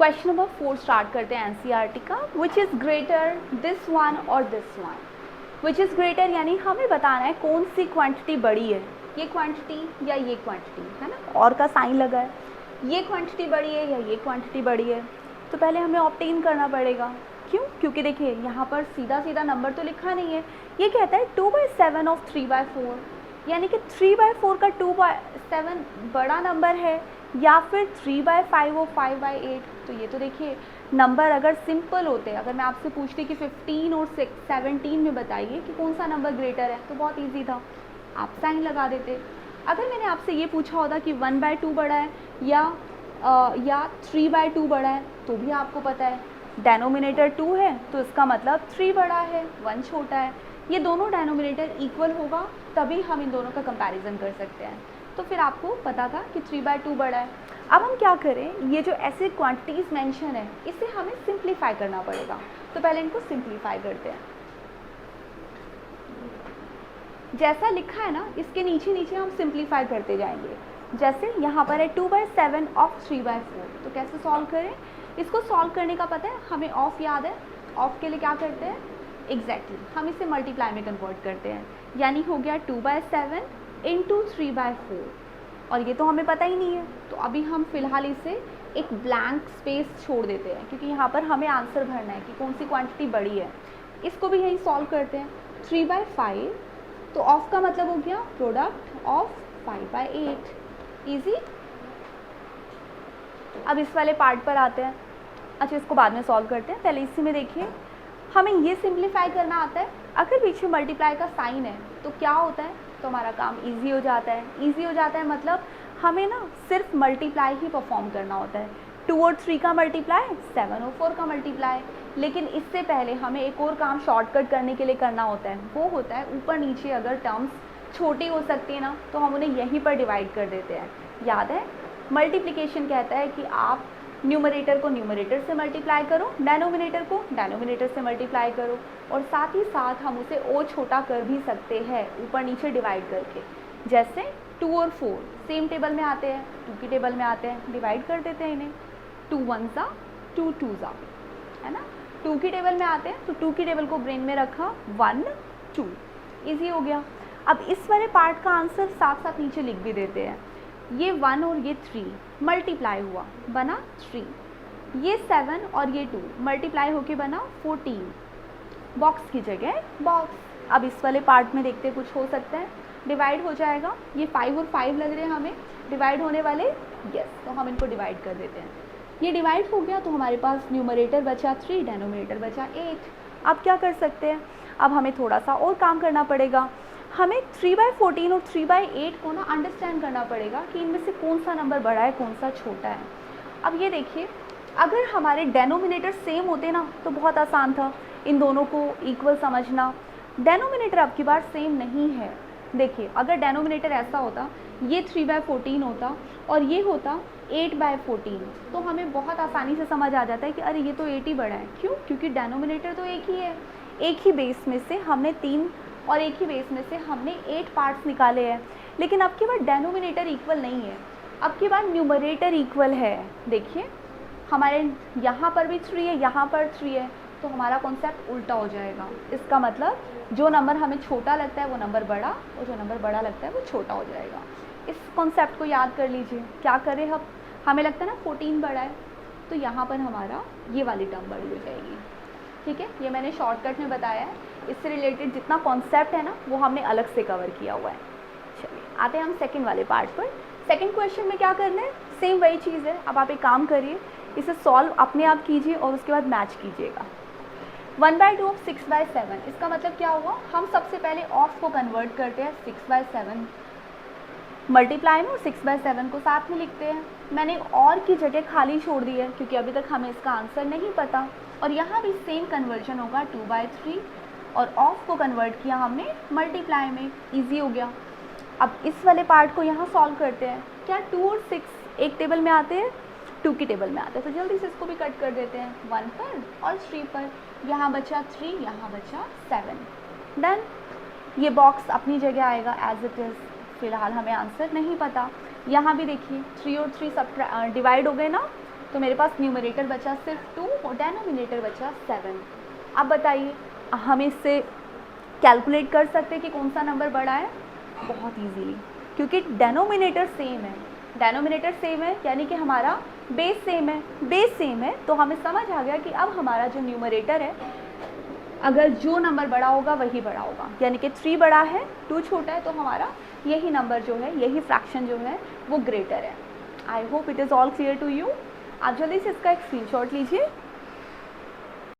Question number 4 start करते हैं NCERT का। Which is greater this one और this one. Which is greater यानी हमें बताना है कौन सी क्वांटिटी बड़ी है, ये क्वांटिटी या ये क्वांटिटी, है ना, और का साइन लगा है, ये क्वांटिटी बड़ी है या ये क्वांटिटी बड़ी है। तो पहले हमें ऑब्टेन करना पड़ेगा। क्यों? क्योंकि देखिए यहाँ पर सीधा सीधा नंबर तो लिखा नहीं है, ये कहता है 2/7 ऑफ 3/4, यानी कि 3/4 का 2/7 बड़ा नंबर है या फिर 3/5 और 5/8। तो ये तो देखिए नंबर अगर सिंपल होते, अगर मैं आपसे पूछती कि 15 और 17 में बताइए कि कौन सा नंबर ग्रेटर है, तो बहुत इजी था, आप साइन लगा देते। अगर मैंने आपसे ये पूछा होता कि 1/2 बड़ा है या 3/2 बड़ा है, तो भी आपको पता है डेनोमिनेटर 2 है तो इसका मतलब 3 बड़ा है, 1 छोटा है। ये दोनों डेनोमिनेटर इक्वल होगा तभी हम इन दोनों का कंपैरिजन कर सकते हैं। तो फिर आपको पता था कि 3/2 बड़ा है। अब हम क्या करें, ये जो ऐसे क्वांटिटीज़ मेंशन है इसे हमें सिंप्लीफाई करना पड़ेगा। तो पहले इनको सिंप्लीफाई करते हैं। जैसा लिखा है ना, इसके नीचे नीचे हम सिंप्लीफाई करते जाएंगे। जैसे यहाँ पर है 2/7 ऑफ 3/4, तो कैसे सॉल्व करें इसको? सॉल्व करने का पता है हमें, ऑफ याद है। ऑफ के लिए क्या करते हैं? एग्जैक्टली हम इसे मल्टीप्लाई में कन्वर्ट करते हैं, यानी हो गया 2/7 इंटू 3/4, और ये तो हमें पता ही नहीं है। तो अभी हम फिलहाल इसे एक ब्लैंक स्पेस छोड़ देते हैं, क्योंकि यहाँ पर हमें आंसर भरना है कि कौन सी क्वांटिटी बड़ी है। इसको भी यही सॉल्व करते हैं। 3/5, तो ऑफ का मतलब हो गया प्रोडक्ट ऑफ 5/8, ईजी। अब इस वाले पार्ट पर आते हैं। अच्छा, इसको बाद में सॉल्व करते हैं, पहले इसी में देखिए हमें ये सिंप्लीफाई करना आता है। अगर बीच में मल्टीप्लाई का साइन है तो क्या होता है, तो हमारा काम इजी हो जाता है। इजी हो जाता है मतलब हमें ना सिर्फ मल्टीप्लाई ही परफॉर्म करना होता है। 2 और 3 का मल्टीप्लाई, 7 और 4 का मल्टीप्लाई। लेकिन इससे पहले हमें एक और काम शॉर्टकट करने के लिए करना होता है, वो होता है ऊपर नीचे अगर टर्म्स छोटी हो सकती है ना, तो हम उन्हें यहीं पर डिवाइड कर देते हैं। याद है, मल्टीप्लिकेशन कहता है कि आप न्यूमरेटर को न्यूमरेटर से मल्टीप्लाई करो, डेनोमिनेटर को डेनोमिनेटर से मल्टीप्लाई करो, और साथ ही साथ हम उसे और छोटा कर भी सकते हैं ऊपर नीचे डिवाइड करके। जैसे 2 और 4 सेम टेबल में आते हैं, 2 की टेबल में आते हैं, डिवाइड कर देते हैं इन्हें। 2 1 ज़ा 2 2 ज़ा, है ना। 2 की टेबल में आते हैं तो 2 की टेबल को ब्रेन में रखा, 1 2, ईजी हो गया। अब इस वाले पार्ट का आंसर साथ साथ नीचे लिख भी देते हैं। ये 1 और ये 3 मल्टीप्लाई हुआ, बना 3। ये 7 और ये 2 मल्टीप्लाई होके बना 14, बॉक्स की जगह बॉक्स। अब इस वाले पार्ट में देखते कुछ हो सकता है, डिवाइड हो जाएगा। ये 5 और 5 लग रहे हैं हमें डिवाइड होने वाले, यस, तो हम इनको डिवाइड कर देते हैं। ये डिवाइड हो गया तो हमारे पास न्यूमरेटर बचा 3, डेनोमिनेटर बचा 8। अब क्या कर सकते हैं, अब हमें थोड़ा सा और काम करना पड़ेगा। हमें 3/14 और 3/8 को ना अंडरस्टैंड करना पड़ेगा कि इनमें से कौन सा नंबर बड़ा है, कौन सा छोटा है। अब ये देखिए, अगर हमारे डेनोमिनेटर सेम होते ना तो बहुत आसान था इन दोनों को इक्वल समझना। डेनोमिनेटर अब की बार सेम नहीं है। देखिए, अगर डेनोमिनेटर ऐसा होता, ये 3/14 होता और ये होता 8/14, तो हमें बहुत आसानी से समझ आ जाता है कि अरे ये तो 8 ही बड़ा है। क्यों? क्योंकि डेनोमिनेटर तो एक ही है। एक ही बेस में से हमने 3 और एक ही बेस में से हमने 8 पार्ट्स निकाले हैं। लेकिन अब की बार डेनोमिनेटर इक्वल नहीं है, अब की बार न्यूमरेटर इक्वल है। देखिए, हमारे यहाँ पर भी 3 है, यहाँ पर 3 है, तो हमारा कॉन्सेप्ट उल्टा हो जाएगा। इसका मतलब जो नंबर हमें छोटा लगता है वो नंबर बड़ा, और जो नंबर बड़ा लगता है वो छोटा हो जाएगा। इस कॉन्सेप्ट को याद कर लीजिए। क्या करें, हम हमें लगता है ना 14 बड़ा है, तो यहाँ पर हमारा ये वाली टर्म बड़ी हो जाएगी। ठीक है, ये मैंने शॉर्टकट में बताया है। इससे रिलेटेड जितना कॉन्सेप्ट है ना वो हमने अलग से कवर किया हुआ है। चलिए आते हैं हम सेकंड वाले पार्ट पर। सेकंड क्वेश्चन में क्या करना है, सेम वही चीज़ है। अब आप एक काम करिए, इसे सॉल्व अपने आप कीजिए और उसके बाद मैच कीजिएगा। 1/2 ऑफ 6/7, इसका मतलब क्या हुआ, हम सबसे पहले ऑफ को कन्वर्ट करते हैं 6/7 मल्टीप्लाई में, और 6/7 को साथ में लिखते हैं। मैंने और की जगह खाली छोड़ दी है क्योंकि अभी तक हमें इसका आंसर नहीं पता। और यहाँ भी सेम कन्वर्जन होगा 2/3, और ऑफ को कन्वर्ट किया हमने मल्टीप्लाई में, इजी हो गया। अब इस वाले पार्ट को यहाँ सॉल्व करते हैं। क्या 2 और 6 एक टेबल में आते हैं, 2 की टेबल में आते हैं, तो जल्दी से इसको भी कट कर देते हैं 1 पर और 3 पर। यहाँ बचा 3, यहाँ बचा 7, डन। ये बॉक्स अपनी जगह आएगा एज इट इज़। फिलहाल हमें आंसर नहीं पता। यहाँ भी देखिए 3 और 3 सब डिवाइड हो गए ना, तो मेरे पास न्यूमरेटर बचा सिर्फ 2 और डेनोमिनेटर बचा 7। अब बताइए हम इससे कैलकुलेट कर सकते हैं कि कौन सा नंबर बड़ा है? बहुत इजीली, क्योंकि डेनोमिनेटर सेम है। डेनोमिनेटर सेम है यानी कि हमारा बेस सेम है। बेस सेम है तो हमें समझ आ गया कि अब हमारा जो न्यूमरेटर है, अगर जो नंबर बड़ा होगा वही बड़ा होगा, यानी कि 3 बड़ा है 2 छोटा है, तो हमारा यही नंबर जो है, यही फ्रैक्शन जो है वो ग्रेटर है। I hope it is all clear to you. आप जल्दी से इसका एक स्क्रीनशॉट लीजिए।